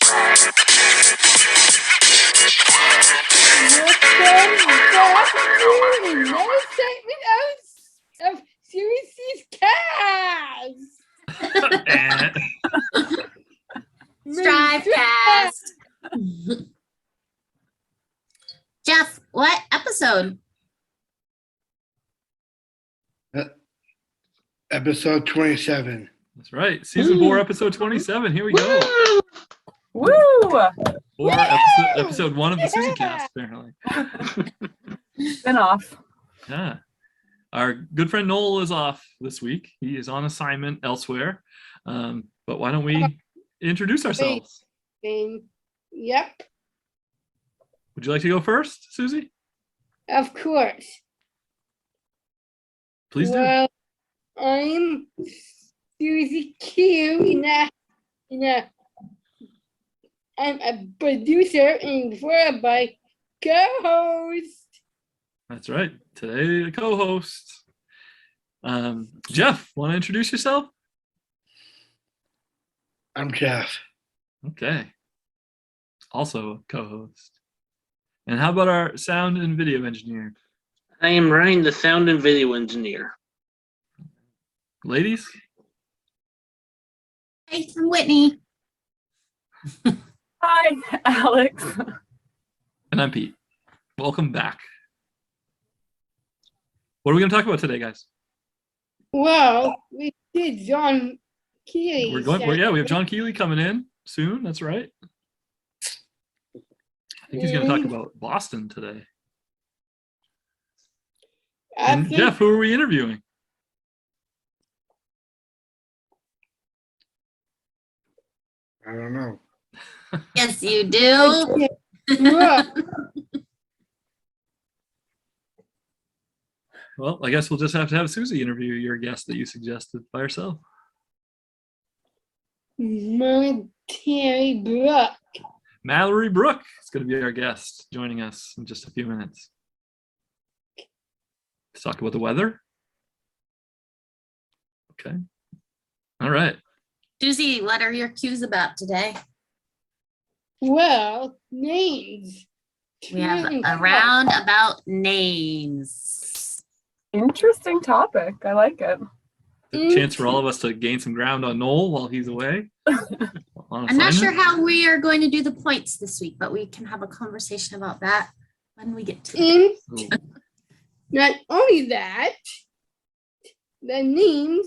Another segment of STRIVECast. STRIVECast. Jeff, what episode? Episode 27. That's right. Season 4, episode 27. Here we go. Woo! Or episode 1 of the STRIVECast, apparently. Been off. Yeah. Our good friend Noel is off this week. He is on assignment elsewhere. But why don't we introduce ourselves? Yep, Would you like to go first, Susie? of course. Please do. Well, I'm Susie Q. I'm a producer and before by co-host. That's right. Today, the co-host. Jeff, want to introduce yourself? I'm Jeff. Okay. Also a co-host. And how about our sound and video engineer? I am Ryan, the sound and video engineer. Ladies? Hey, from Whitney. Hi, Alex. And I'm Pete. Welcome back. What are we going to talk about today, guys? Well, we did John Keely. We have John Keely coming in soon. That's right. I think he's going to talk about Boston today. And Jeff, who are we interviewing? I don't know. Yes, you do. Well, I guess we'll just have to have Susie interview your guest that you suggested by herself. Mallory Brooke. Mallory Brooke is going to be our guest, joining us in just a few minutes. Let's talk about the weather. Okay. All right. Susie, what are your cues about today? Well, names. We have a round about names. Interesting topic. I like it. A chance for all of us to gain some ground on Noel while he's away. I'm not sure how we are going to do the points this week, but we can have a conversation about that when we get to it. Not only that, the names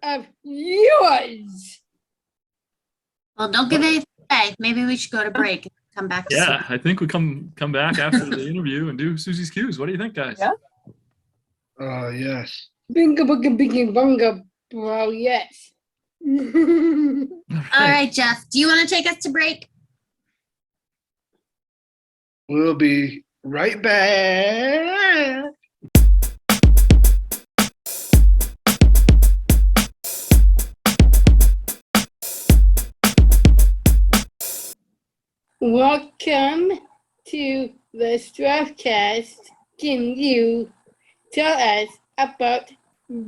of yours. Well, don't give anything away. Maybe we should go to break and come back. Yeah, I think we come back after the interview and do Susie's cues. What do you think, guys? Yeah. Yes. Bingo, bingo, bingo, bunga, bro, yes. All right, Jeff, do you want to take us to break? We'll be right back. Welcome to the STRIVECast. Can you tell us about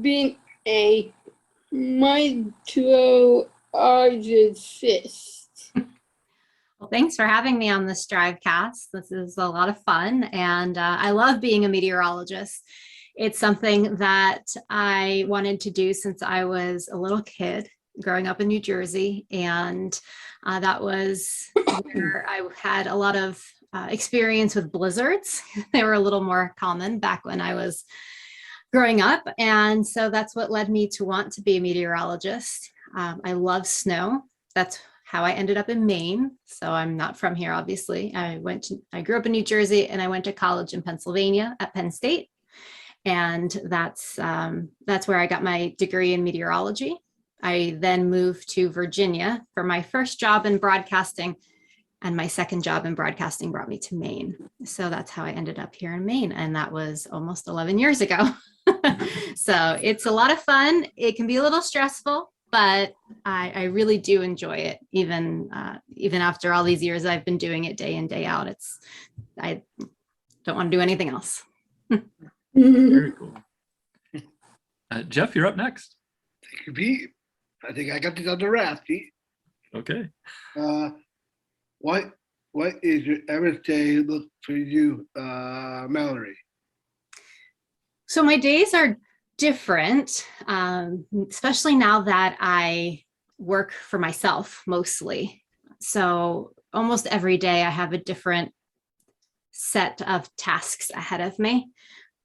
being a meteorologist? Well, thanks for having me on the STRIVECast. This is a lot of fun, and I love being a meteorologist. It's something that I wanted to do since I was a little kid growing up in New Jersey, and that was where I had a lot of experience with blizzards. They were a little more common back when I was growing up, and so that's what led me to want to be a meteorologist. I love snow. That's how I ended up in Maine. So I'm not from here, obviously. I grew up in New Jersey, and I went to college in Pennsylvania at Penn State, and that's where I got my degree in meteorology. I then moved to Virginia for my first job in broadcasting, and my second job in broadcasting brought me to Maine. So that's how I ended up here in Maine, and that was almost 11 years ago. So it's a lot of fun. It can be a little stressful, but I really do enjoy it. Even after all these years I've been doing it day in, day out, I don't want to do anything else. Very cool. Jeff, you're up next. Thank you, Pete. I think I got this on the wrap, Pete. Okay. What is your average day look for you, Mallory? So my days are different, especially now that I work for myself mostly. So almost every day I have a different set of tasks ahead of me.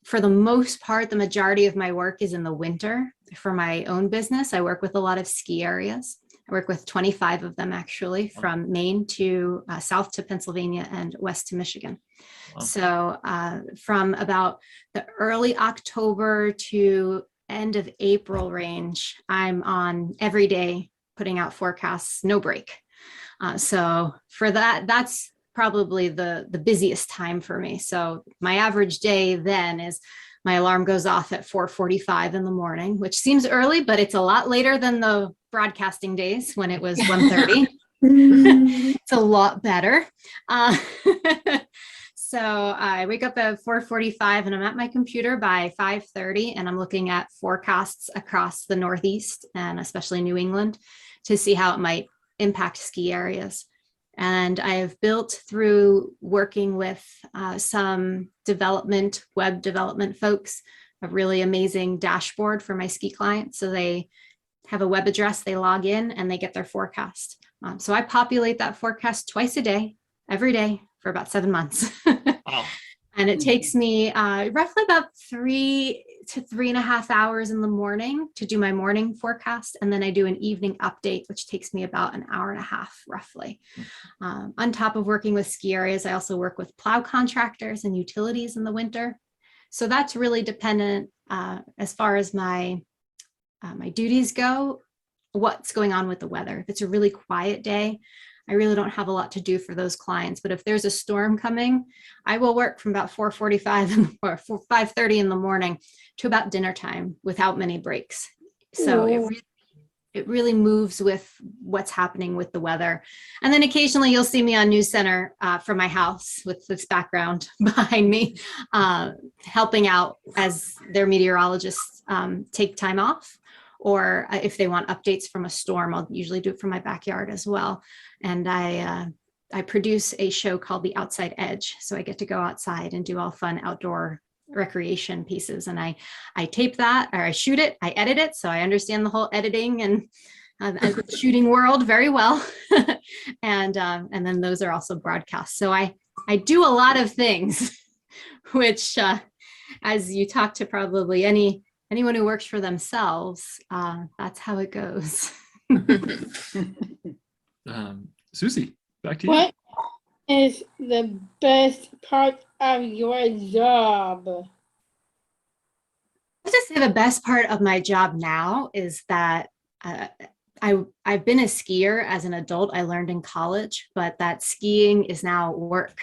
For the most part, the majority of my work is in the winter. For my own business, I work with a lot of ski areas. I work with 25 of them actually, from Maine to south to Pennsylvania and west to Michigan. Wow. So from about the early October to end of April range, I'm on every day putting out forecasts, no break. So for that, that's probably the busiest time for me. So my average day then is my alarm goes off at 4:45 in the morning, which seems early, but it's a lot later than the broadcasting days when it was 1:30. It's a lot better. So I wake up at 4:45 and I'm at my computer by 5:30 and I'm looking at forecasts across the Northeast and especially New England to see how it might impact ski areas. And I have built through working with some web development folks, a really amazing dashboard for my ski clients. So they have a web address, they log in and they get their forecast. So I populate that forecast twice a day, every day for about 7 months. Wow. And it takes me roughly about 3 to 3.5 hours in the morning to do my morning forecast. And then I do an evening update, which takes me about an hour and a half roughly. On top of working with ski areas, I also work with plow contractors and utilities in the winter. So that's really dependent as far as my duties go, what's going on with the weather. If it's a really quiet day, I really don't have a lot to do for those clients. But if there's a storm coming, I will work from about 4:45 or 5:30 in the morning to about dinner time without many breaks. So it really moves with what's happening with the weather. And then occasionally you'll see me on News Center from my house with this background behind me, helping out as their meteorologists take time off. Or if they want updates from a storm, I'll usually do it from my backyard as well. And I produce a show called The Outside Edge. So I get to go outside and do all fun outdoor recreation pieces. And I tape that, or I shoot it, I edit it. So I understand the whole editing and shooting world very well. And then those are also broadcast. So I do a lot of things, which as you talk to probably anyone who works for themselves, that's how it goes. Susie, back to you. What is the best part of your job? I have to say the best part of my job now is that I've been a skier as an adult. I learned in college, but that skiing is now work.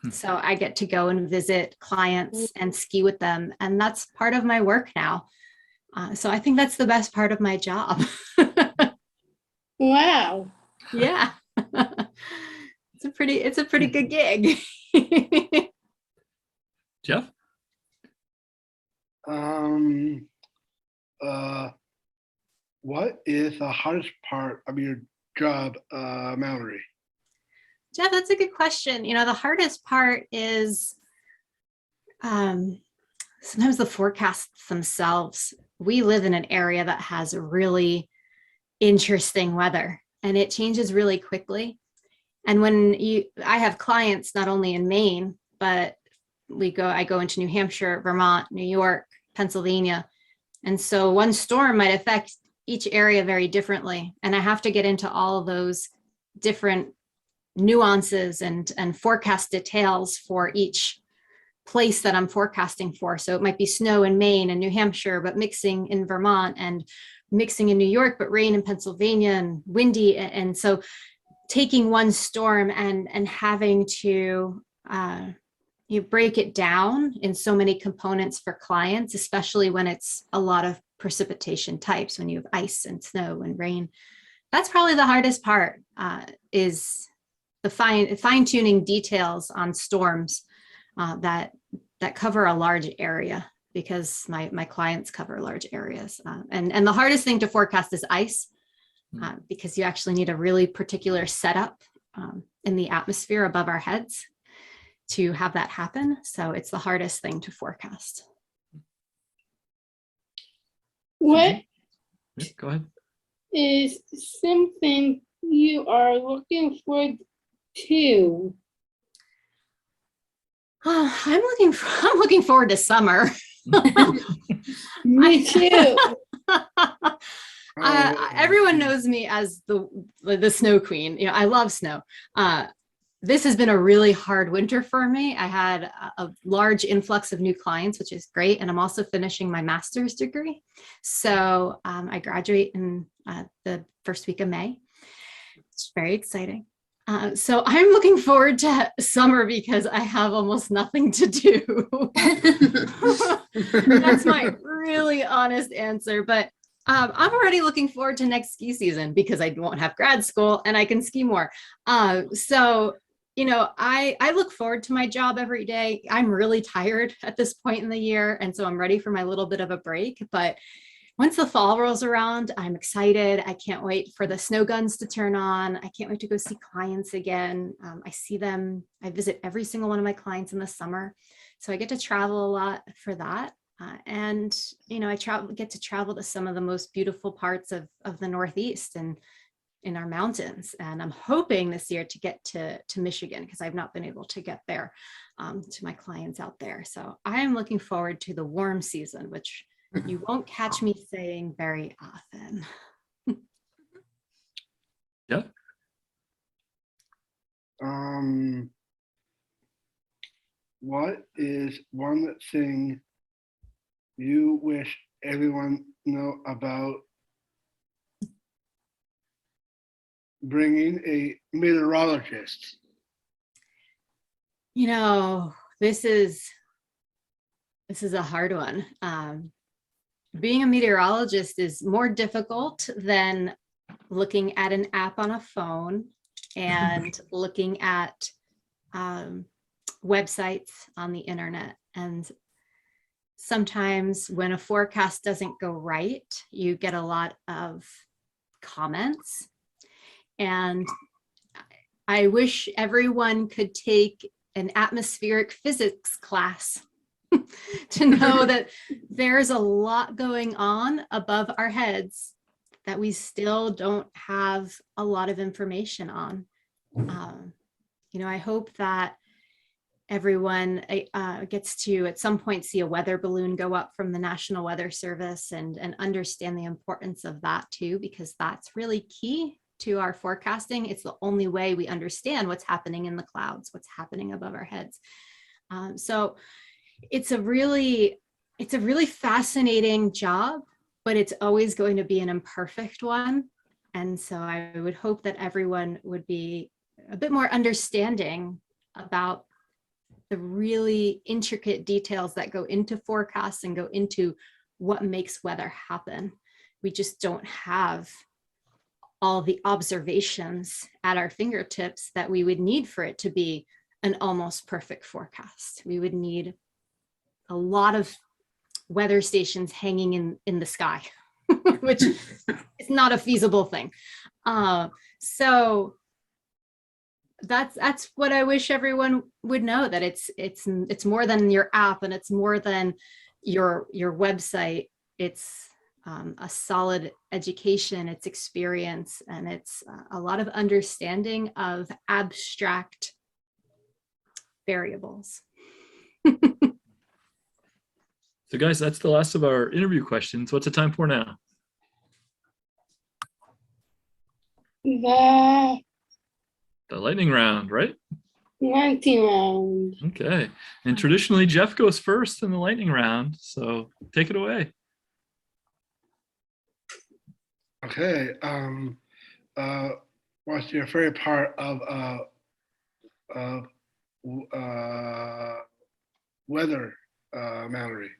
So I get to go and visit clients and ski with them. And that's part of my work now. So I think that's the best part of my job. Wow. Yeah. It's a pretty good gig. Jeff? What is the hardest part of your job, Mallory? Jeff, that's a good question. The hardest part is sometimes the forecasts themselves. We live in an area that has really interesting weather and it changes really quickly. And I have clients not only in Maine, but I go into New Hampshire, Vermont, New York, Pennsylvania. And so one storm might affect each area very differently. And I have to get into all of those different nuances and forecast details for each place that I'm forecasting for. So it might be snow in Maine and New Hampshire, but mixing in Vermont, and mixing in New York, but rain in Pennsylvania, and windy. And so taking one storm and having to you break it down in so many components for clients, especially when it's a lot of precipitation types, when you have ice and snow and rain. That's probably the hardest part, is the fine-tuning details on storms that cover a large area, because my clients cover large areas. And the hardest thing to forecast is ice, because you actually need a really particular setup in the atmosphere above our heads to have that happen. So it's the hardest thing to forecast. What Yeah, go ahead. is something you are looking forward to? Oh, I'm looking forward to summer. Me too. Everyone knows me as the snow queen. You know, I love snow. This has been a really hard winter for me. I had a large influx of new clients, which is great. And I'm also finishing my master's degree. So I graduate in the first week of May. It's very exciting. So I'm looking forward to summer because I have almost nothing to do. That's my really honest answer. But I'm already looking forward to next ski season because I won't have grad school and I can ski more. So, you know, I look forward to my job every day. I'm really tired at this point in the year. And so I'm ready for my little bit of a break. But once the fall rolls around, I'm excited. I can't wait for the snow guns to turn on. I can't wait to go see clients again. I see them. I visit every single one of my clients in the summer. So I get to travel a lot for that. And, you know, I get to travel to some of the most beautiful parts of the Northeast and in our mountains. And I'm hoping this year to get to Michigan because I've not been able to get there to my clients out there. So I am looking forward to the warm season, which you won't catch me saying very often. Yeah. What is one thing you wish everyone know about bringing a meteorologist? You know, this is a hard one. Being a meteorologist is more difficult than looking at an app on a phone and looking at websites on the internet. And sometimes when a forecast doesn't go right, you get a lot of comments. And I wish everyone could take an atmospheric physics class to know that there's a lot going on above our heads that we still don't have a lot of information on. You know, I hope that everyone gets to at some point see a weather balloon go up from the National Weather Service and understand the importance of that too, because that's really key to our forecasting. It's the only way we understand what's happening in the clouds, what's happening above our heads. So it's a really fascinating job, but it's always going to be an imperfect one. And so I would hope that everyone would be a bit more understanding about the really intricate details that go into forecasts and go into what makes weather happen. We just don't have all the observations at our fingertips that we would need for it to be an almost perfect forecast. We would need a lot of weather stations hanging in the sky, which is not a feasible thing. So that's what I wish everyone would know, that it's more than your app and it's more than your website. It's a solid education, it's experience, and it's a lot of understanding of abstract variables. So guys, that's the last of our interview questions. What's the time for now? The The lightning round, right? lightning round. Okay. And traditionally, Jeff goes first in the lightning round. So take it away. Okay. What's your favorite part of weather, Mallory?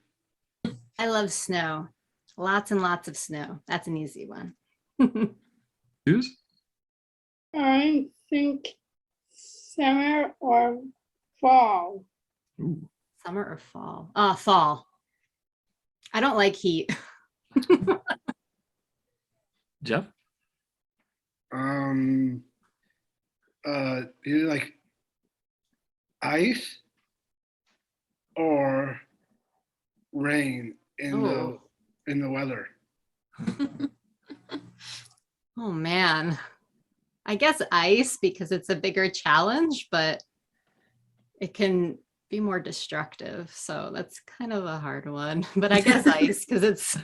I love snow. Lots and lots of snow. That's an easy one. Suze? I think summer or fall. Ooh. Summer or fall? Fall. I don't like heat. Jeff? you like ice or rain Oh. in the weather? Oh man. I guess ice because it's a bigger challenge, but it can be more destructive. So that's kind of a hard one. But I guess ice because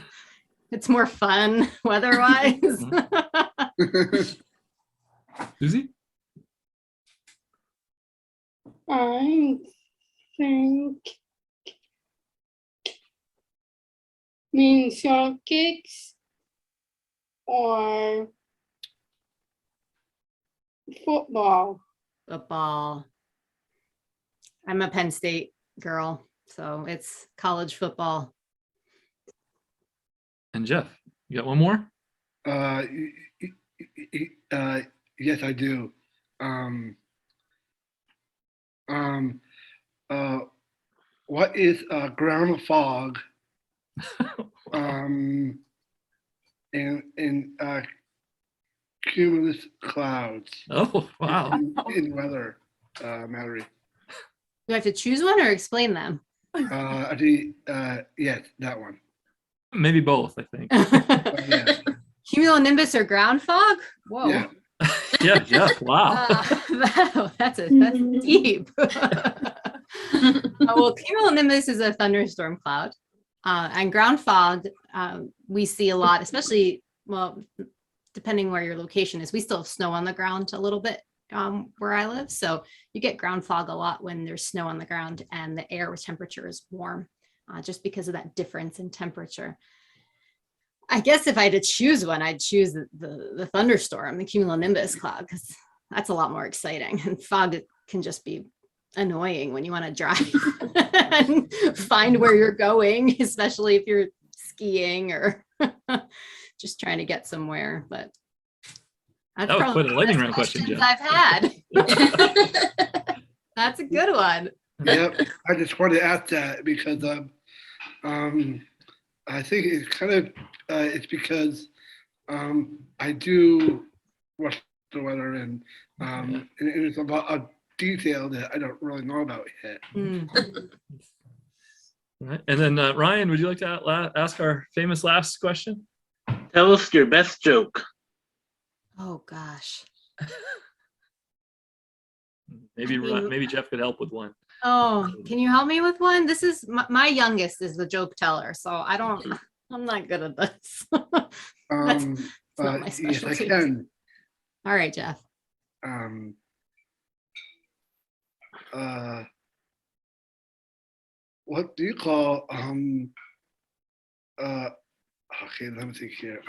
it's more fun weather-wise. Susie? I think shortcakes or football. Football. I'm a Penn State girl, so it's college football. And Jeff, you got one more? Yes, I do. What is ground fog? And cumulus clouds Oh, wow. in weather, Mallory. Do I have to choose one or explain them? I think yes, that one. Maybe both, I think. Yeah. Cumulonimbus or ground fog? Whoa. Yeah. Yeah, Jeff, wow. That's deep. Well, cumulonimbus is a thunderstorm cloud. And ground fog, we see a lot, especially, well, depending where your location is. We still have snow on the ground a little bit where I live. So you get ground fog a lot when there's snow on the ground and the air temperature is warm, just because of that difference in temperature. I guess if I had to choose one, I'd choose the thunderstorm, the cumulonimbus cloud, because that's a lot more exciting. And fog can just be annoying when you want to drive and find where you're going, especially if you're skiing or just trying to get somewhere. But that's That was probably quite a the lightning best round question, questions Jeff. I've had. That's a good one. Yep. I just wanted to ask that because I think it's kind of it's because I do watch the weather and it's about a detail that I don't really know about yet. All right. And then Ryan, would you like to ask our famous last question? Tell us your best joke. Oh gosh. Maybe Jeff could help with one. Oh, can you help me with one? This is my youngest is the joke teller, so I'm not good at this. That's not my Yes, I specialty. can. All right, Jeff. What do you call okay, let me think here.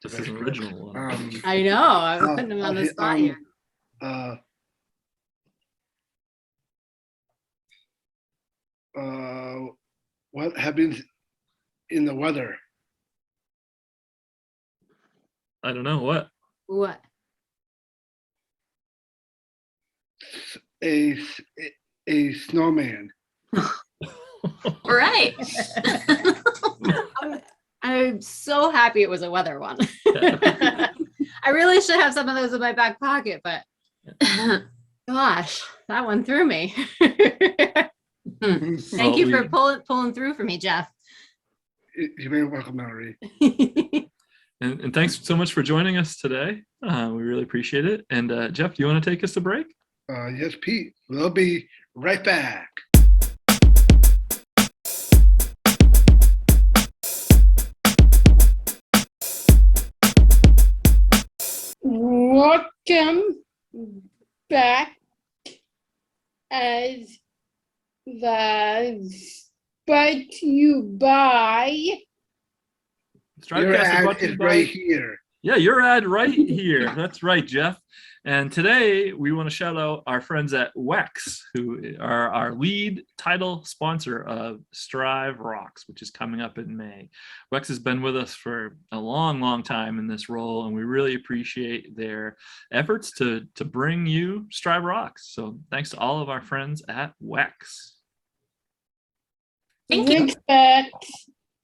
This is an original one. I know. I'm putting him on the spot here. What happens in the weather? I don't know what. What? A snowman. All right. I'm so happy it was a weather one. I really should have some of those in my back pocket, but gosh, that one threw me. Thank you for pulling through for me, Jeff. You're very welcome, Mallory. And thanks so much for joining us today. We really appreciate it. And Jeff, do you want to take us to break? Yes, Pete. We'll be right back. Welcome back as the brought to you by Your STRIVECast ad brought to you is by- right here. Yeah, your ad right here. That's right, Jeff. And today we want to shout out our friends at WEX, who are our lead title sponsor of Strive Rocks, which is coming up in May. WEX has been with us for a long, long time in this role, and we really appreciate their efforts to bring you Strive Rocks. So thanks to all of our friends at WEX. Thank you. Thanks, Bex.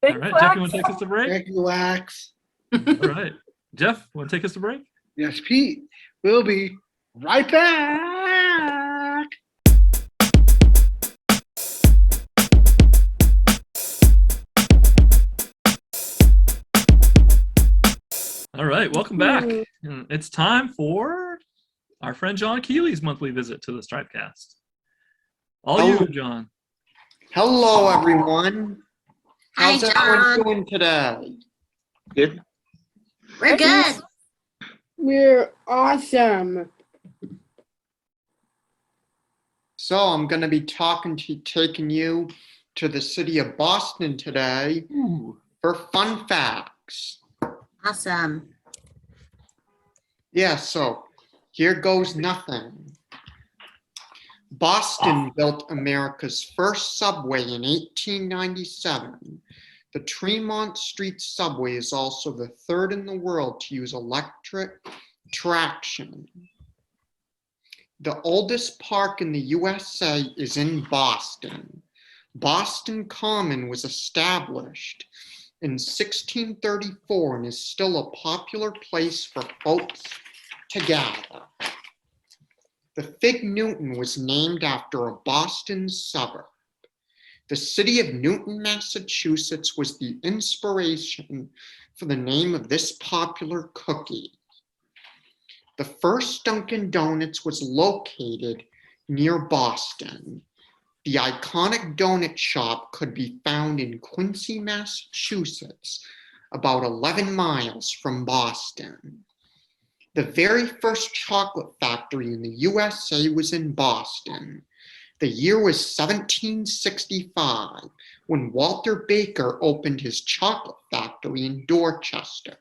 All right, Jeff, you want to take us to break? Thank you, Wax. All right. Jeff, want to take us to break? Yes, Pete. We'll be right back. All right, welcome back. And it's time for our friend John Keeley's monthly visit to the STRIVECast. All you, John. Hello, everyone. Hi, How's everyone John. doing today? Good. We're good. We're awesome. So I'm going to be taking you to the city of Boston today for fun facts. Awesome. Yeah, so here goes nothing. Boston built America's first subway in 1897. The Tremont Street subway is also the third in the world to use electric traction. The oldest park in the USA is in Boston. Boston Common was established in 1634 and is still a popular place for folks to gather. The Fig Newton was named after a Boston suburb. The city of Newton, Massachusetts was the inspiration for the name of this popular cookie. The first Dunkin' Donuts was located near Boston. The iconic donut shop could be found in Quincy, Massachusetts, about 11 miles from Boston. The very first chocolate factory in the USA was in Boston. The year was 1765, when Walter Baker opened his chocolate factory in Dorchester.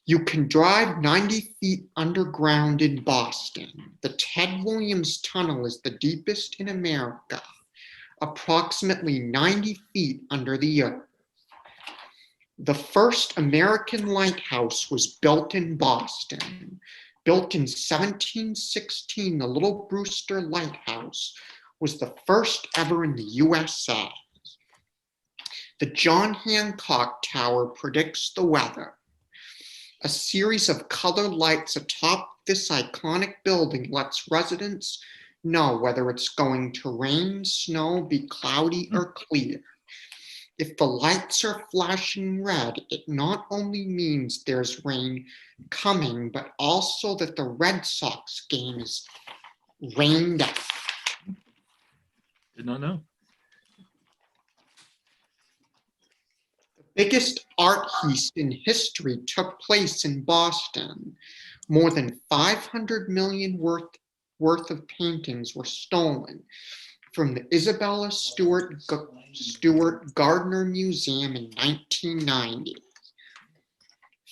You can drive 90 feet underground in Boston. The Ted Williams Tunnel is the deepest in America, approximately 90 feet under the earth. The first American lighthouse was built in Boston. Built in 1716, the Little Brewster Lighthouse was the first ever in the USA. The John Hancock Tower predicts the weather. A series of colored lights atop this iconic building lets residents know whether it's going to rain, snow, be cloudy, or clear. If the lights are flashing red, it not only means there's rain coming, but also that the Red Sox game is rained out. Did not know. Biggest art heist in history took place in Boston. More than 500 million worth of paintings were stolen from the Isabella Stewart Gardner Museum in 1990.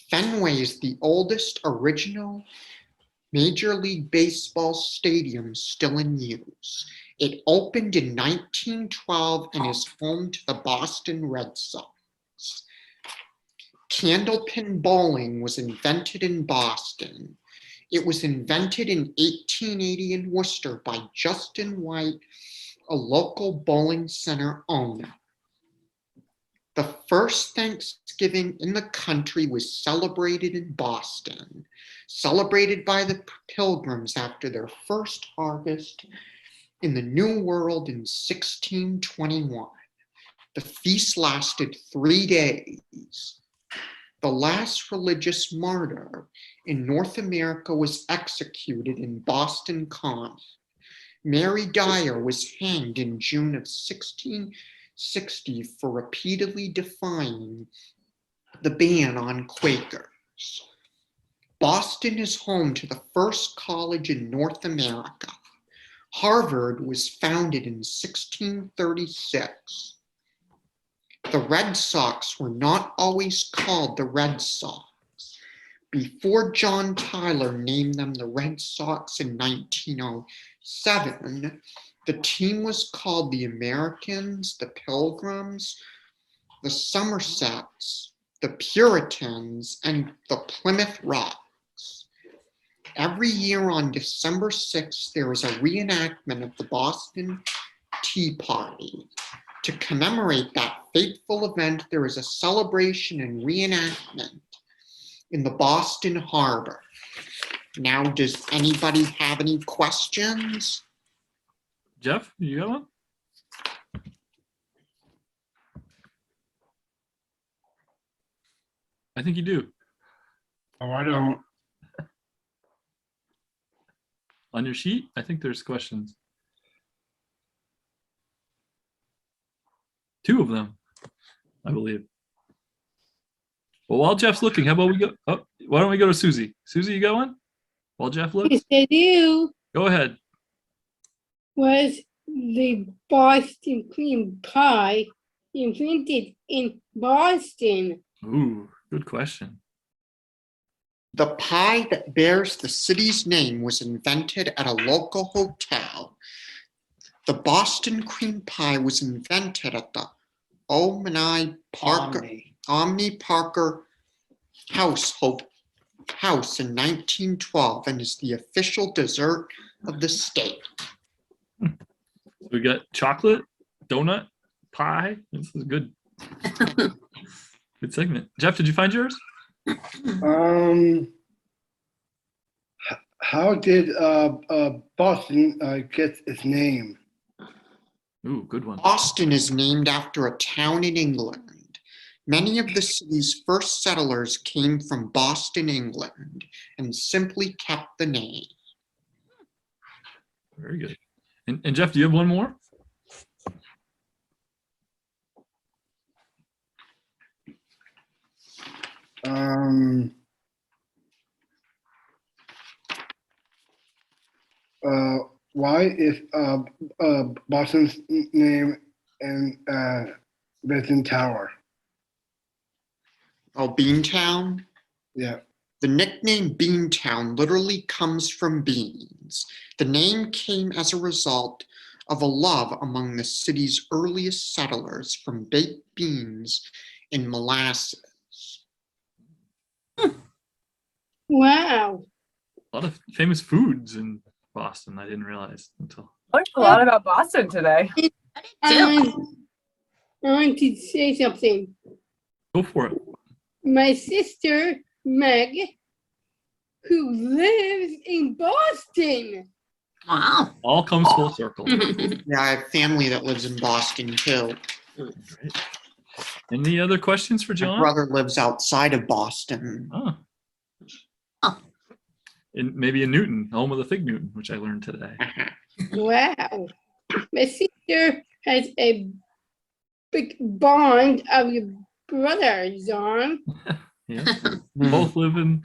Fenway is the oldest original Major League Baseball stadium still in use. It opened in 1912 and is home to the Boston Red Sox. Candlepin bowling was invented in Boston. It was invented in 1880 in Worcester by Justin White, a local bowling center owner. The first Thanksgiving in the country was celebrated in Boston, celebrated by the Pilgrims after their first harvest in the New World in 1621. The feast lasted 3 days. The last religious martyr in North America was executed in Boston Common. Mary Dyer was hanged in June of 1660 for repeatedly defying the ban on Quakers. Boston is home to the first college in North America. Harvard was founded in 1636. The Red Sox were not always called the Red Sox. Before John Tyler named them the Red Sox in 1907, the team was called the Americans, the Pilgrims, the Somersets, the Puritans, and the Plymouth Rocks. Every year on December 6th, there is a reenactment of the Boston Tea Party. To commemorate that fateful event, there is a celebration and reenactment in the Boston Harbor. Now, does anybody have any questions? Jeff, you got one? I think you do. Oh, I don't. On your sheet, I think there's questions. 2 of them, I believe. Well, while Jeff's looking, how about we go? Oh, why don't we go to Susie? Susie, you got one? While Jeff looks, Yes, I do. go ahead. Was the Boston cream pie invented in Boston? Ooh, good question. The pie that bears the city's name was invented at a local hotel. The Boston cream pie was invented at the Omni Parker House in 1912 and is the official dessert of the state. We got chocolate, donut, pie. This is good. Good segment. Jeff, did you find yours? How did Boston get its name? Ooh, good one. Boston is named after a town in England. Many of the city's first settlers came from Boston, England, and simply kept the name. Very good. And Jeff, do you have one more? Why is Boston's name in Benton Tower? Oh, Beantown? Yeah. The nickname Beantown literally comes from beans. The name came as a result of a love among the city's earliest settlers from baked beans and molasses. Wow. A lot of famous foods in Boston. I didn't realize until. I learned a lot about Boston today. I want to say something. Go for it. My sister, Meg, who lives in Boston. Wow. All comes full circle. Yeah, I have family that lives in Boston too. Great. Any other questions for My John? brother lives outside of Boston. Oh. Oh. Maybe in Newton, home of the Fig Newton, which I learned today. Wow. My sister has a big bond of your brothers on. Yeah. Both live in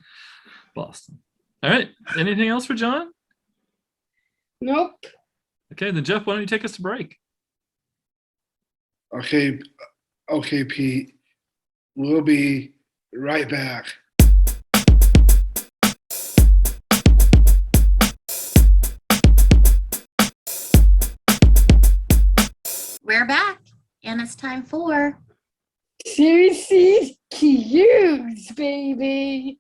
Boston. All right. Anything else for John? Nope. Okay, then Jeff, why don't you take us to break? Okay, Pete. We'll be right back. We're back, and it's time for Susie's Cubes, baby.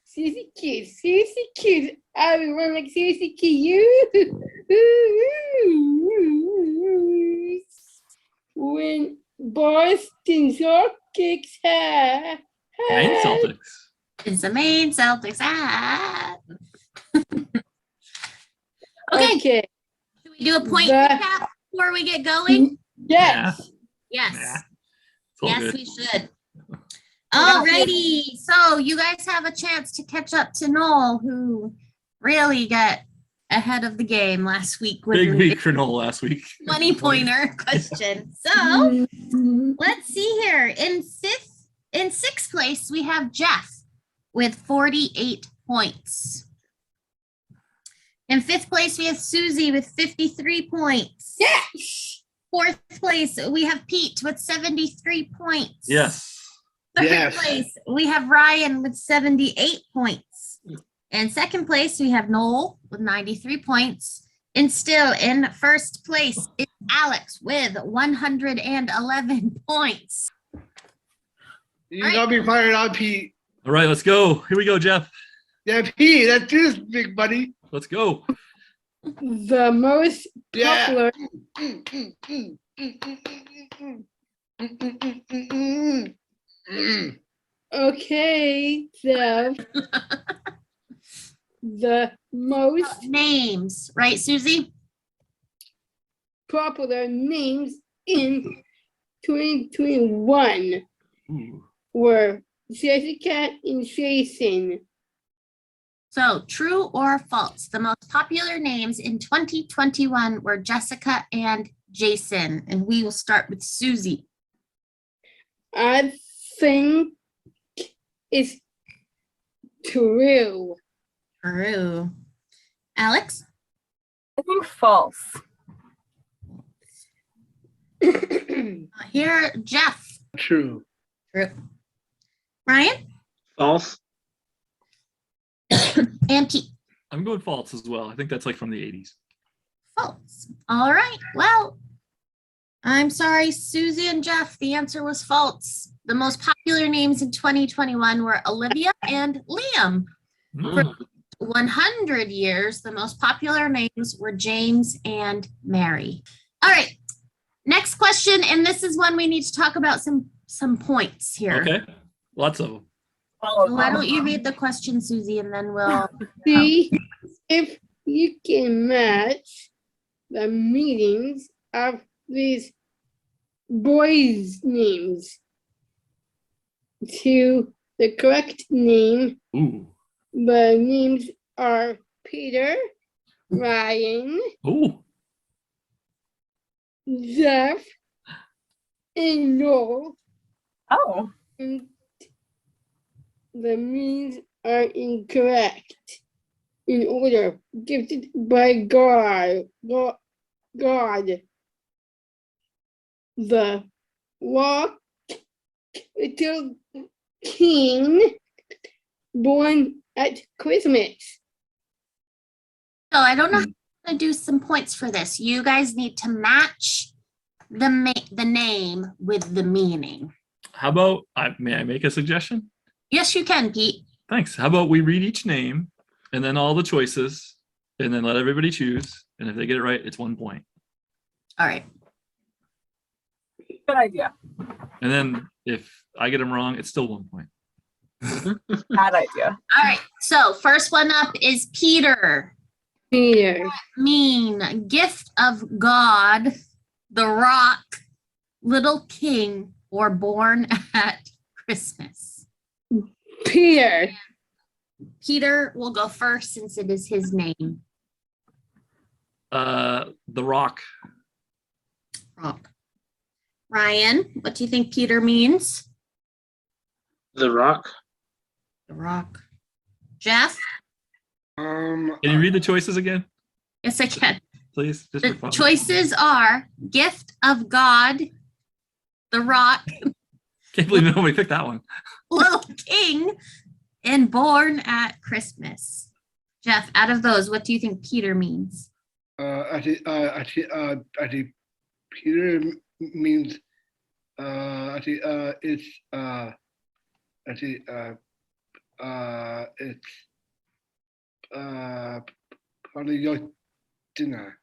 Susie Cubes, Susie Cubes. Everyone like Susie Cubes. When Boston Celtics have. Maine Celtics. It's the Maine Celtics. Okay, Okay. should we do a point The- recap before we get going? Yes. Yes. Nah, it's all Yes, good. we should. Alrighty, so you guys have a chance to catch up to Noel, who really got ahead of the game last week with Big the week for Noel last week. 20-pointer question. So let's see here. In sixth place, we have Jeff with 48 points. In fifth place, we have Susie with 53 points. Yes. Fourth place, we have Pete with 73 points. Yes. Third Yes. place, we have Ryan with 78 points. And second place, we have Noel with 93 points. And still in first place is Alex with 111 points. You got me fired on, Pete. All right, let's go. Here we go, Jeff. Yeah, Pete, let's do this, big buddy. Let's go. The most Yeah. popular Okay, so the most Names, right, Susie? popular names in 2021 Ooh. were Jessica and Jason. So true or false? The most popular names in 2021 were Jessica and Jason. And we will start with Susie. I think it's true. True. Alex? I think false. Here, Jeff. True. True. Ryan? False. And Pete. I'm going false as well. I think that's like from the 80s. False. All right. Well, I'm sorry, Susie and Jeff. The answer was false. The most popular names in 2021 were Olivia and Liam. Mm. 100 years, the most popular names were James and Mary. All right. Next question, and this is one we need to talk about some points here. Okay. Lots of them. So why don't you read the question, Susie, and then we'll. See if you can match the meanings of these boys' names to the correct name. Ooh. The names are Peter, Ryan, Ooh. Jeff, and Noel. Oh, And the meanings are incorrect in order gifted by God. God. The rock little king born at Christmas. So I don't know how to do some points for this. You guys need to match the name with the meaning. How about, may I make a suggestion? Yes, you can, Pete. Thanks. How about we read each name and then all the choices and then let everybody choose. And if they get it right, it's 1 point. All right. good idea. And then if I get them wrong, it's still 1 point. Bad idea. All right. So first one up is Peter. Peter, Mean gift of God, the rock, little king, or born at Christmas. Peter, Peter will go first since it is his name. The Rock. Rock. Ryan, what do you think Peter means? The Rock. The rock. Jeff? Can you read the choices again, Yes, I can. please? Just The for fun. choices are gift of God, the rock, Can't believe nobody picked that one. little king, and born at Christmas. Jeff, out of those, what do you think Peter means? I think Peter means I think it's probably your dinner.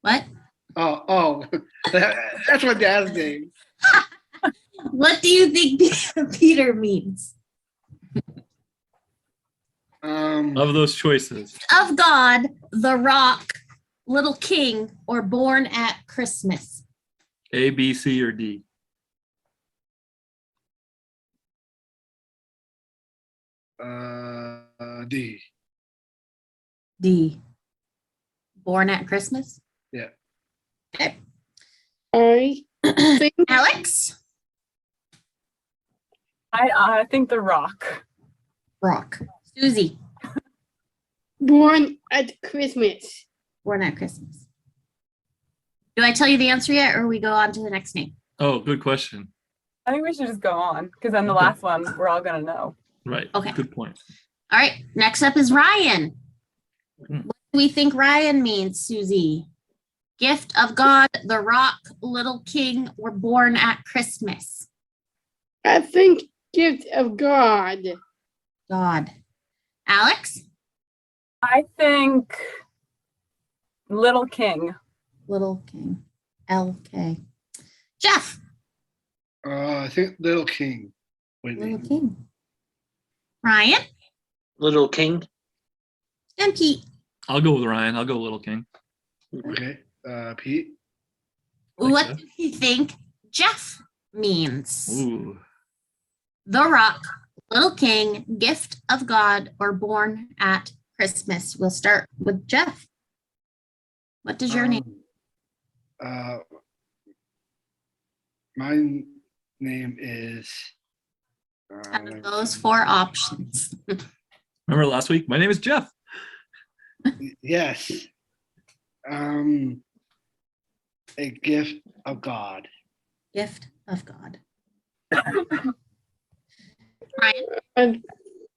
What? Oh, that's my dad's name. What do you think Peter means? Of those choices, Of God, the rock, little king, or born at Christmas. A, B, C, or D. D. D. Born at Christmas? Yeah. Okay. I think Alex? I think the rock. Rock. Susie? born at Christmas. Born at Christmas. Do I tell you the answer yet, or we go on to the next name? Oh, good question. I think we should just go on because then the Okay. last one we're all gonna know. Right. Okay. Good point. All right, next up is Ryan. Hmm. What do we think Ryan means, Susie? Gift of God, the rock, little king, were born at Christmas. I think gift of God. God. Alex? I think Little King. Little king. LK. Jeff? I think Little King. Little Whitney. King. Ryan Little King. and Pete. I'll go with Ryan. I'll go Little King. Okay. Pete. Thanks, What Jeff. do you think Jeff means? Ooh. The Rock, Little King, Gift of God, or Born at Christmas. We'll start with Jeff. What does your name? My name is. Out of those 4 options. Remember last week? My name is Jeff. Yes. A gift of God. Gift of God. Ryan, I The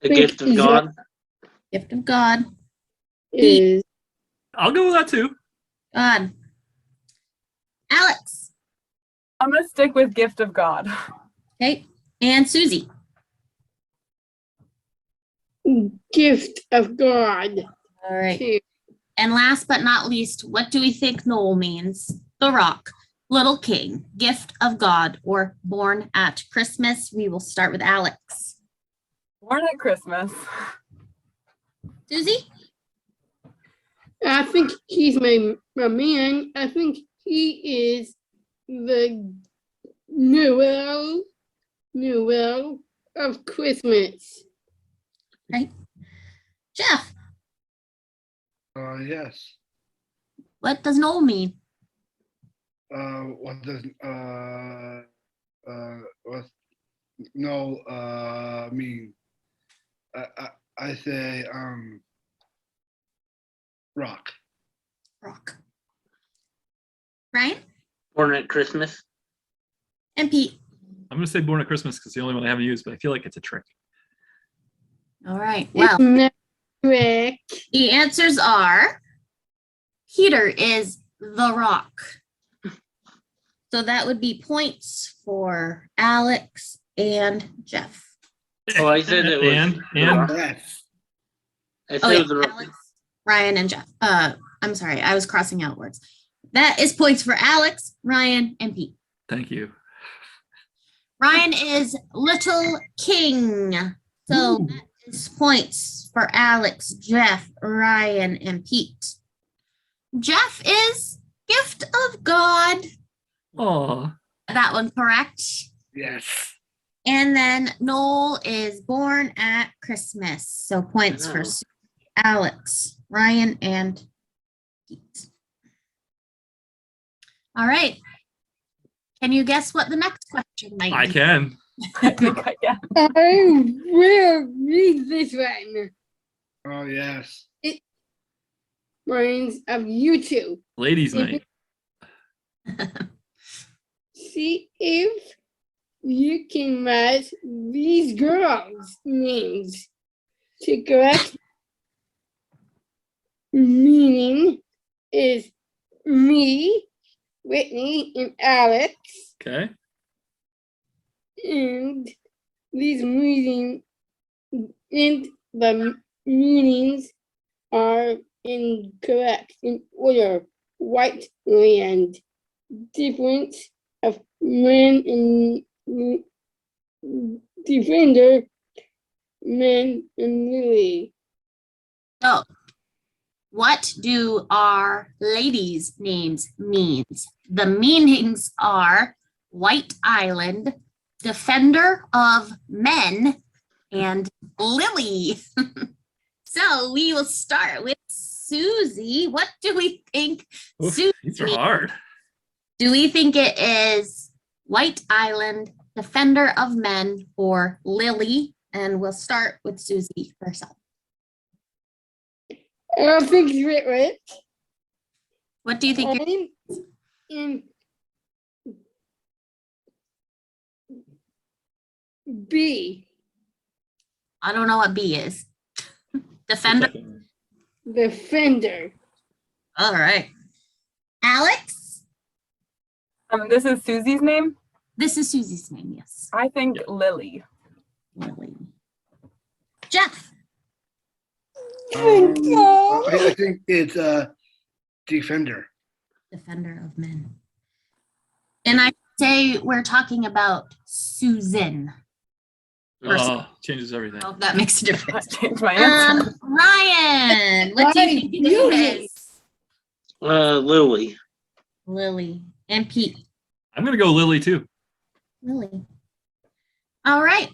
think gift of Jeff God. gift of God. is I'll go with that too. God. Alex. I'm gonna stick with gift of God. Okay. And Susie. gift of God. All right. Too. And last but not least, what do we think Noel means? The Rock, Little King, Gift of God, or Born at Christmas. We will start with Alex. Born at Christmas. Susie? I think he's my man. I think he is the Noel of Christmas. Right. Jeff, Yes. what does Noel mean? What does what no mean? I say rock. Rock. Ryan Born at Christmas. and Pete. I'm going to say Born at Christmas because it's the only one I haven't used, but I feel like it's a trick. All right. Well, It's not correct. the answers are Peter is the Rock. So that would be points for Alex and Jeff. Oh, I said it was. And The Rock. Yes. I said Oh, it yeah. was the Rock. Alex, Ryan, and Jeff. I'm sorry. I was crossing out words. That is points for Alex, Ryan, and Pete. thank you. Ryan is Little King. So Ooh. that is points for Alex, Jeff, Ryan, and Pete. Jeff is Gift of God. Oh, That one correct. Yes. And then Noel is Born at Christmas. So points for Wow. Alex, Ryan, and Pete. All right. Can you guess what the next question might I be? can. I think yeah. I will read this one. Oh yes. Mine's of you two. Ladies' night. See if you can match these girls' names to correct meaning is me, Whitney, and Alex, Okay. and these meaning and the meanings are incorrect in order. White land, difference of men and defender, men and lily. So, what do our ladies' names means? The meanings are White Island, Defender of Men, and Lily. So we will start with Susie. What do we think? Oof, Susie, these are hard. do we think it is White Island, Defender of Men, or Lily? And we'll start with Susie herself. I don't think you it right. What do you think? I'm in B, I don't know what B is. Defender. defender. All right. Alex? This is Susie's name. This is Susie's name, yes. I think Lily. Lily. Jeff? I think it's defender. Defender of Men. And I say we're talking about Susan. person. Oh, changes everything. Oh, that makes a I difference. changed my answer. Ryan, what do you think it is? Lily. Lily and Pete. I'm gonna go Lily too. Lily. All right.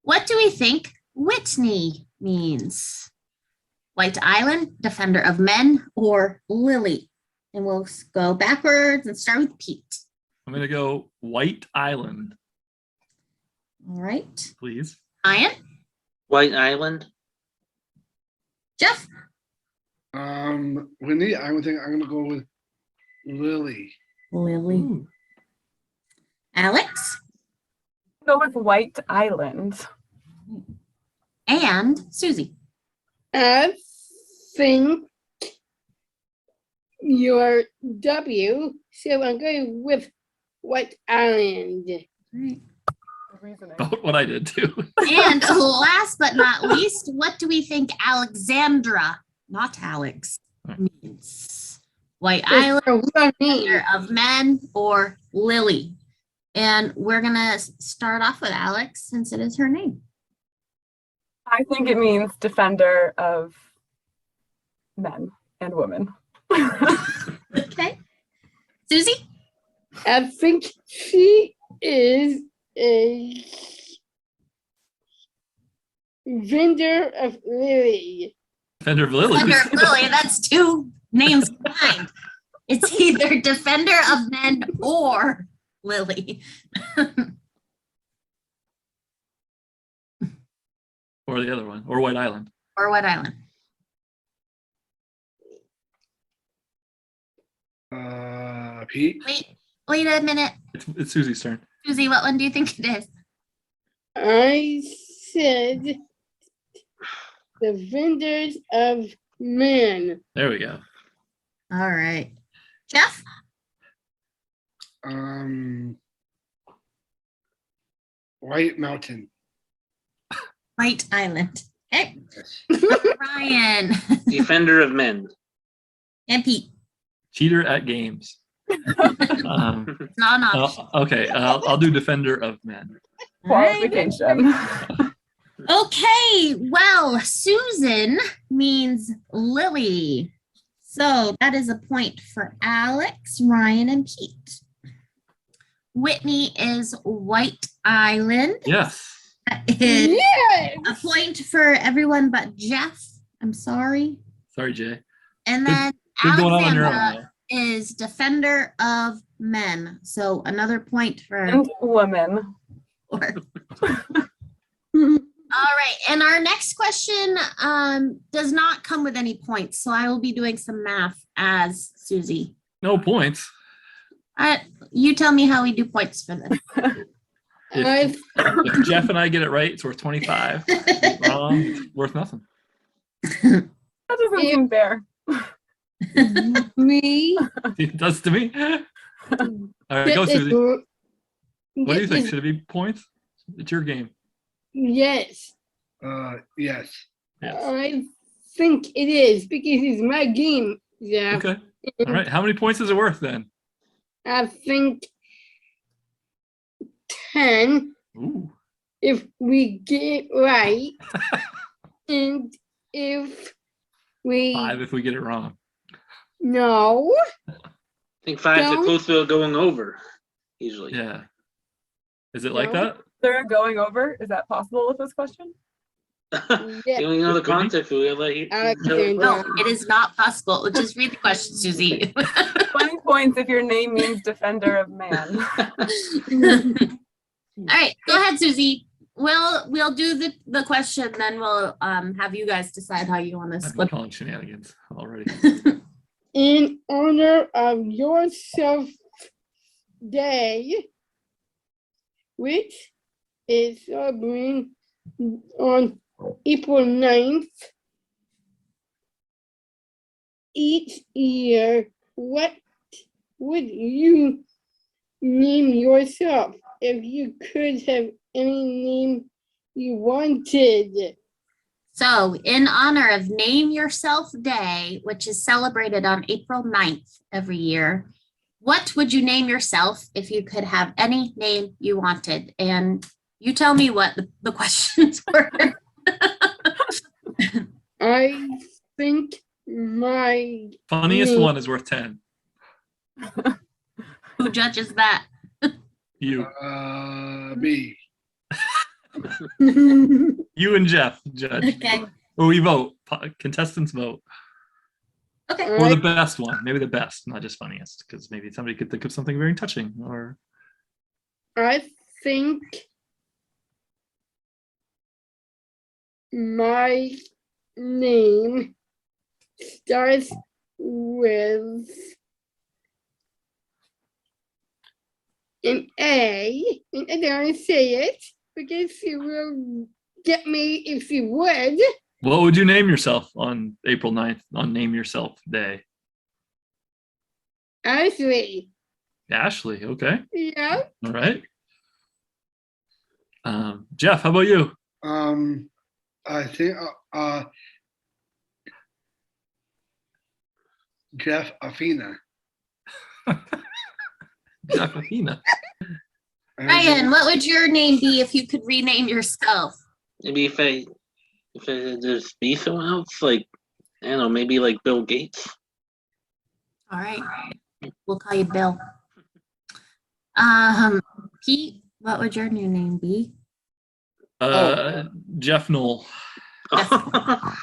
What do we think Whitney means? White Island, Defender of Men, or Lily? And we'll go backwards and start with Pete. I'm gonna go White Island, All right. please. Ryan, White Island. Jeff, Whitney, I would think I'm gonna go with Lily. Lily, Ooh. Alex, Go with White Island. and Susie. I think your W, so I'm going with White Island. Reasoning. About what I did too. And last but not least, what do we think Alexandra, not Alex, means? White Island, It's a real name. Defender of Men, or Lily? And we're gonna start off with Alex since it is her name. I think it means defender of men and women. Okay. Susie? I think she is a vendor of Lily. Defender of Lily. Defender of Lily, that's two names combined. It's either Defender of Men or Lily. Or the other one, or White Island. Or White Island. Pete. Wait a minute. It's Susie's turn. Susie, what one do you think it is? I said the vendors of men. There we go. All right. Jeff? White Mountain. White Island. Okay. Yes. Ryan. Defender of Men. And Pete. Cheater at games. Um, It's not an option. okay, I'll do Defender of Men. All right. Qualification. Okay, well, Susan means Lily. So that is a point for Alex, Ryan, and Pete. Whitney is White Island. Yes. That is Yes. a point for everyone but Jeff. I'm sorry. Sorry, Jay. And then Good going on your own. Alexandra is Defender of Men. So another point for And women. Or- All right, and our next question does not come with any points, so I will be doing some math as Susie. No points. You tell me how we do points for this. If Jeff and I get it right, it's worth 25. Wrong, it's worth nothing. That doesn't seem fair. Me. It does to me. All right, go, Susie. What do you think? Should it be points? It's your game. Yes. Yes. Yes. I think it is because it's my game. Yeah. Okay. All right. How many points is it worth then? I think 10 Ooh. if we get it right. And if we 5 if we get it wrong. no. I think 5's Don't- close to going over, usually. Yeah. Is it like No. that? They're going over. Is that possible with this question? Yeah. You don't know the Whitney? context, we'll let you. Alexandra. No, it is not possible. Just read the question, Susie. 20 points if your name means defender of man. All right, go ahead, Susie. We'll do the question, then we'll have you guys decide how you want to I've been split. calling shenanigans already. In honor of yourself day, which is celebrating on April 9th, each year, what would you name yourself if you could have any name you wanted? So, in honor of Name Yourself Day, which is celebrated on April 9th every year, what would you name yourself if you could have any name you wanted? And You tell me what the questions were. I think my Funniest name- one is worth 10. Who judges that? You. Me. You and Jeff judge. Okay. Or we vote. Contestants vote. Okay. Or the best one. Maybe the best, not just funniest. Because maybe somebody could think of something very touching. Or I think my name starts with an A, and I don't want to say it because you will get me if you would. what would you name yourself on April 9th on Name Yourself Day? Ashley, Ashley. Okay. yeah. All right. Jeff, how about you? I think Jeff Afina. Jeff Athena. Ryan, what would your name be if you could rename yourself? Maybe if I just be someone else, like I don't know, maybe like Bill Gates. All right. We'll call you Bill. Pete, what would your new name be? Jeff Knoll. Oh,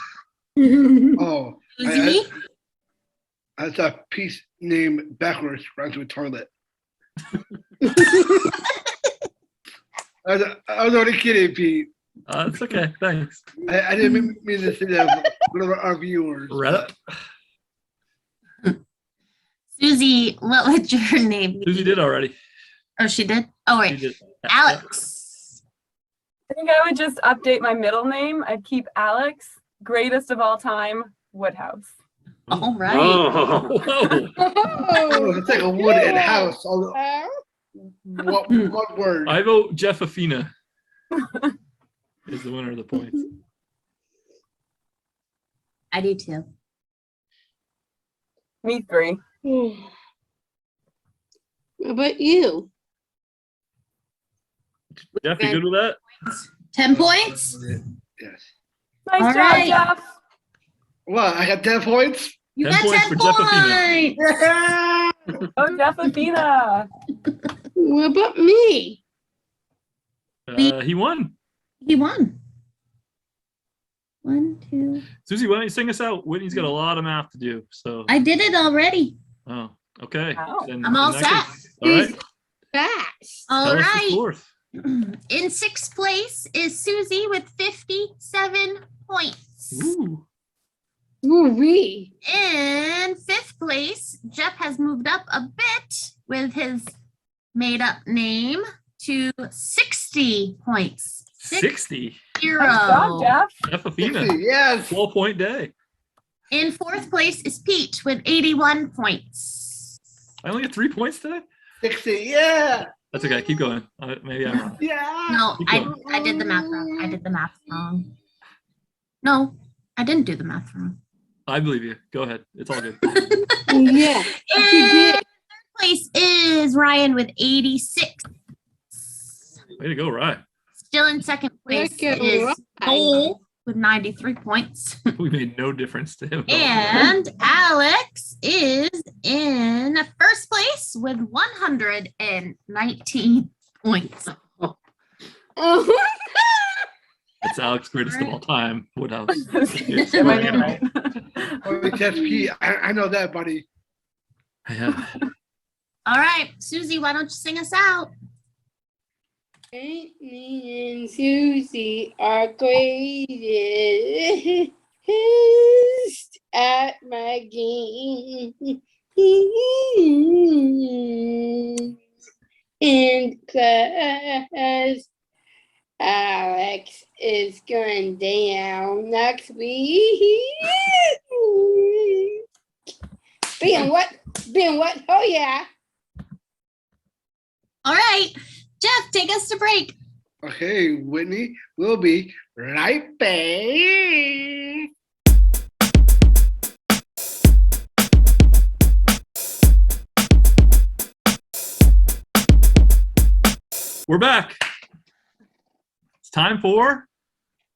Susie? that's a piece named backwards runs to a toilet. I was only kidding, Pete. It's okay. Thanks. I didn't mean to say that for one of our viewers. Reddit. Susie, what would your name be? Susie did already. Oh, she did? Oh, She wait. did. Alex. I think I would just update my middle name. I'd keep Alex, greatest of all time, Woodhouse. All right. Oh, Whoa. Oh, it's like a wooden house. Oh, What word? I vote Jeff Afina is the winner of the points. I do too. Me 3. what about you? Jeff, you good with that? 10 points? Yes. Nice All job, right. Jeff. What? I got 10 points? You 10 got points 10 for Jeff Afina. points. Oh, Jeff Athena. What about me? He won. He won. 1, 2. Susie, why don't you sing us out? Whitney's got a lot of math to do. So, I did it already. oh, okay. Wow. Then I'm all in that set. case- All right. Fast. All Tell us the right. fourth. In 6th place is Susie with 57 points. Ooh. Woo-wee. In 5th place, Jeff has moved up a bit with his made up name to 60 points. 60. Nice job, Jeff. Jeff Afina. Yes. 12-point day. In 4th place is Pete with 81 points. I only get 3 points today. 60. Yeah. That's okay. Keep going. Maybe I'm wrong. Yeah. No, Keep I going. did the math wrong. I did the math wrong. No, I didn't do the math wrong. I believe you. Go ahead. It's all good. Yeah. In 3rd place is Ryan with 86. Way to go, Ryan. Still in 2nd place Look at is Ryan. Noel with 93 points. We made no difference to him. And Alex is in 1st place with 119 points. Oh, It's Alex, greatest of all time. Woodhouse. Get my name right. Oh, that's Pete. I know that, buddy. Yeah. All right, Susie, why don't you sing us out? Ain't me and Susie are greatest at my game. In class, Alex is going down next week. Being what? Oh yeah. All right, Jeff, take us to break. Okay, Whitney, we'll be right back. We're back. It's time for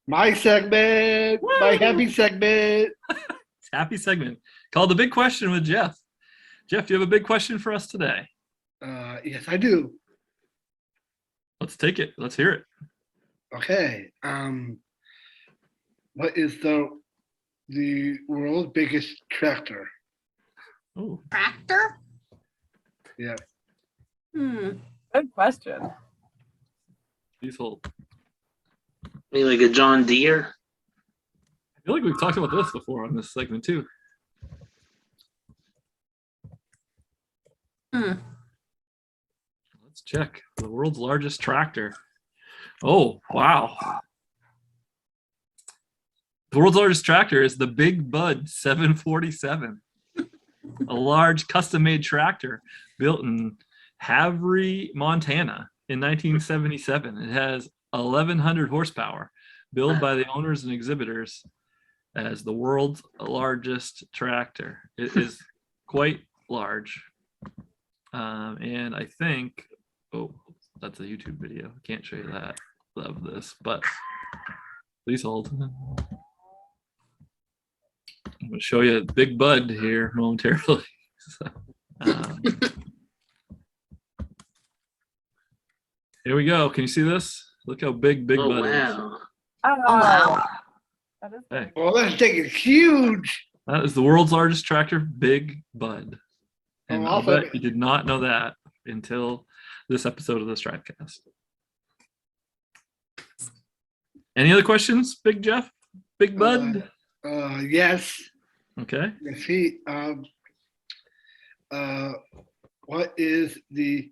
My segment, my happy segment. it's happy segment called The Big Question with Jeff. Jeff, do you have a big question for us today? Yes, I do. Let's take it. Let's hear it. Okay. What is the world's biggest tractor? Oh, Tractor? Yeah. Good question. please hold. Maybe like a John Deere. I feel like we've talked about this before on this segment too. Hmm. Let's check the world's largest tractor. Oh, wow. The world's largest tractor is the Big Bud 747, a large custom-made tractor built in Havre, Montana in 1977. It has 1,100 horsepower, billed by the owners and exhibitors as the world's largest tractor. It is quite large. And I think, oh, that's a YouTube video. I can't show you that of this, but please hold. I'm going to show you Big Bud here momentarily. So, here we go. Can you see this? Look how big Big Oh Bud is. wow. Oh, wow. That is Hey, Well, that thing is huge. that is the world's largest tractor, Big Bud. And Oh, I also- bet you did not know that until this episode of the STRIVECast. Any other questions, Big Jeff? Big Bud? Yes. Okay. Let's see. What is the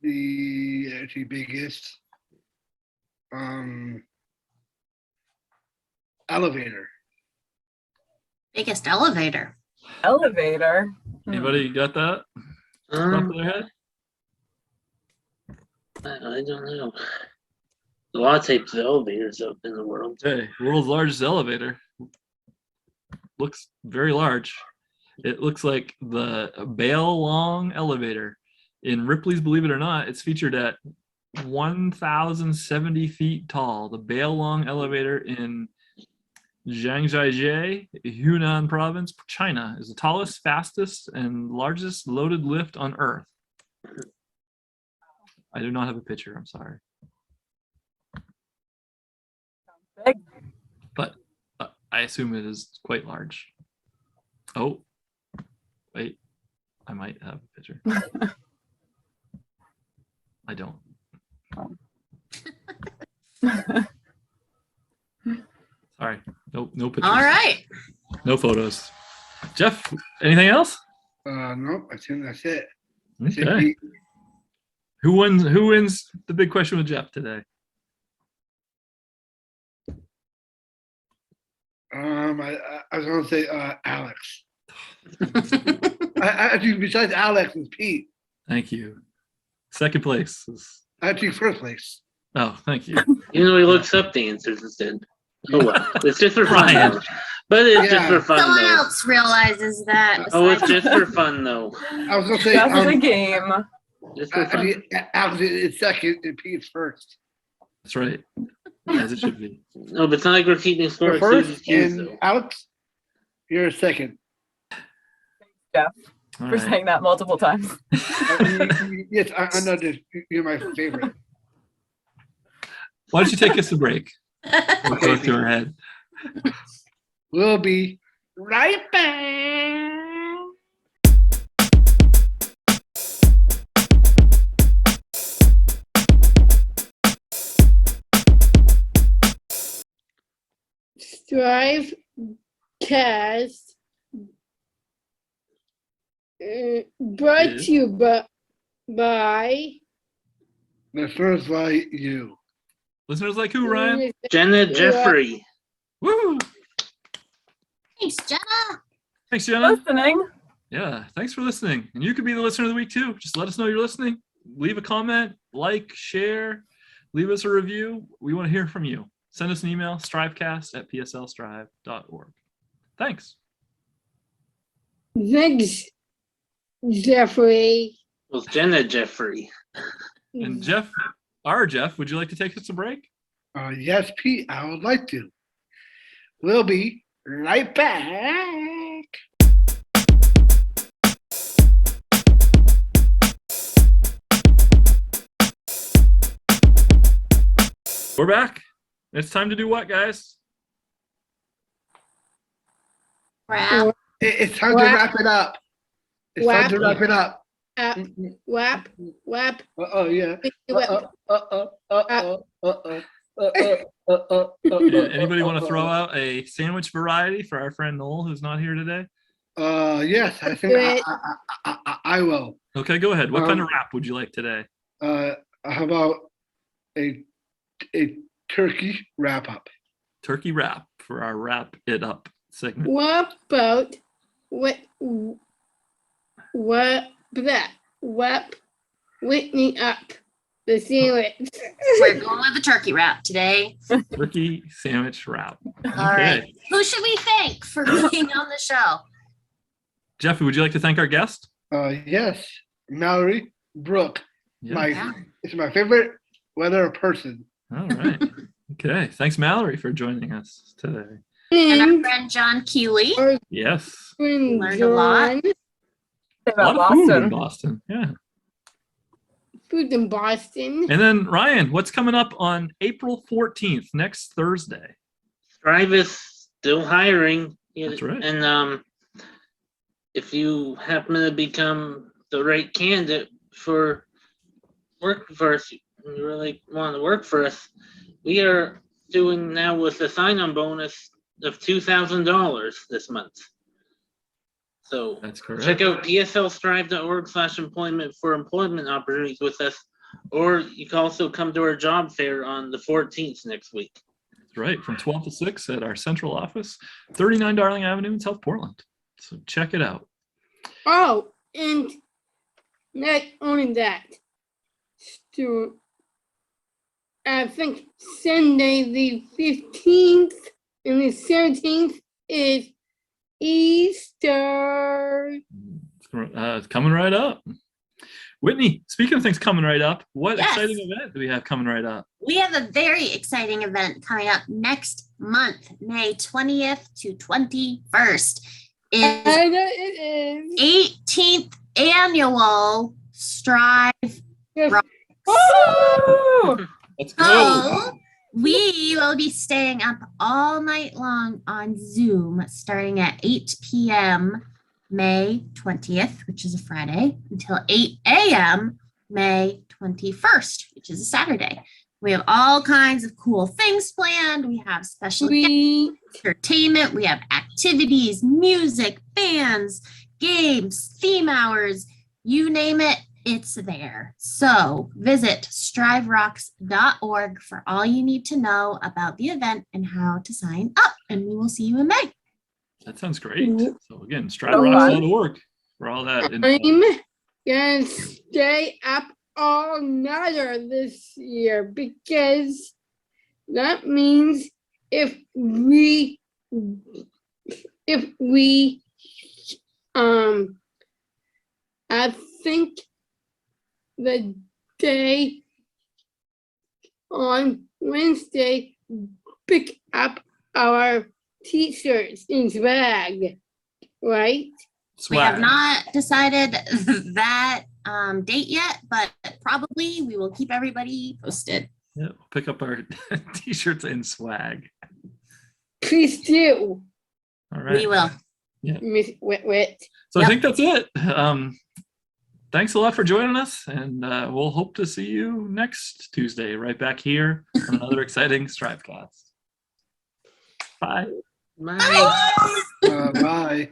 actually biggest elevator? Biggest elevator. elevator. Anybody got that? Top of their head? I don't know. A lot of types of elevators up in the world. Okay, world's largest elevator. Looks very large. It looks like the Bale Long elevator in Ripley's Believe It or Not. It's featured at 1,070 feet tall. The Bale Long elevator in Zhangjiajie, Hunan province, China, is the tallest, fastest, and largest loaded lift on Earth. I do not have a picture. I'm sorry. Big. But I assume it is quite large. Oh, wait, I might have a picture. I don't. Sorry, no pictures. All right. No photos. Jeff, anything else? Nope. I think that's it. Okay. Who wins the big question with Jeff today? I was gonna say Alex. Actually, besides Alex is Pete. Thank you. Second place is. Actually, first place. Oh, thank you. You know, he looks up the answers instead. Oh well, it's just for fun. Ryan. Though. But it's just Yeah. for fun Someone though. else realizes that. Oh, it's besides- just for fun though. I was gonna say That's a game. Just for fun. actually, Alex is second and Pete's first. That's right. As it should be. No, but it's not like we're keeping score. You're It's first, Susie's cues, and though. Alex, you're second. Jeff, All for right. saying that multiple times. Yes, I know this. You're my favorite. Why don't you take us a break? We'll go through our head. We'll be right back. STRIVECast brought to you by The first like you. Listeners like who, Ryan? Jenna Jeffrey. Woo! Thanks, Jenna. Thanks, Jenna. Listening. Yeah, thanks for listening. And you could be the listener of the week too. Just let us know you're listening. Leave a comment, like, share, leave us a review. We want to hear from you. Send us an email, strivecast@pslstrive.org. Thanks. Thanks, Jeffrey. Well, it's Jenna Jeffrey. And Jeff, our Jeff, would you like to take us a break? Yes, Pete, I would like to. We'll be right back. We're back. It's time to do what, guys? Wrap. It's time to wrap it up. It's time to wrap it up. Whap, whap. Uh-oh, yeah. Anybody want to throw out a sandwich variety for our friend Noel, who's not here today? Yes, I think I will. Okay, go ahead. What kind of wrap would you like today? How about a turkey wrap up? Turkey wrap for our wrap it up segment. What about that? Wrap Whitney up the sandwich. We're going with the turkey wrap today. Turkey sandwich wrap. All right. Who should we thank for being on the show? Jeffy, would you like to thank our guest? Yes, Mallory Brooke. Yeah. It's my favorite weather person. All right. Okay. Thanks, Mallory, for joining us today. And our friend John Keeley. Yes. Learned a lot. A lot of food in Boston. Yeah. Food in Boston. And then Ryan, what's coming up on April 14th, next Thursday? Strive is still hiring. That's right. And if you happen to become the right candidate for work for us, and you really want to work for us, we are doing now with a sign-on bonus of $2,000 this month. So that's correct. Check out pslstrive.org/employment for employment opportunities with us, or you can also come to our job fair on the 14th next week. That's right, from 12 to 6 at our central office, 39 Darling Avenue in South Portland. So check it out. Oh, and not only that, so I think Sunday the 15th and the 17th is Easter. It's coming right up. Whitney, speaking of things coming right up, what Yes. exciting event do we have coming right up? We have a very exciting event coming up next month, May 20th to 21st. Is I know it is. 18th annual Strive Rocks. Woo! Let's go. So we will be staying up all night long on Zoom starting at 8 p.m. May 20th, which is a Friday, until 8 a.m. May 21st, which is a Saturday. We have all kinds of cool things planned. We have special guest entertainment. We have activities, music, bands, games, theme hours, you name it. It's there. So visit striverocks.org for all you need to know about the event and how to sign up. And we will see you in May. That sounds great. So again, fun. striverocks.org for all that. I'm gonna stay up all nighter this year because that means if we I think the day on Wednesday pick up our t-shirts and swag, right? We have Swag. not decided that date yet, but probably we will keep everybody posted. Yeah, we'll pick up our t-shirts and swag. Please do, All right. We will. Miss Wit. So Yep. I think that's it. Thanks a lot for joining us, and we'll hope to see you next Tuesday right back here on another exciting STRIVEcast. Bye. Bye. Bye.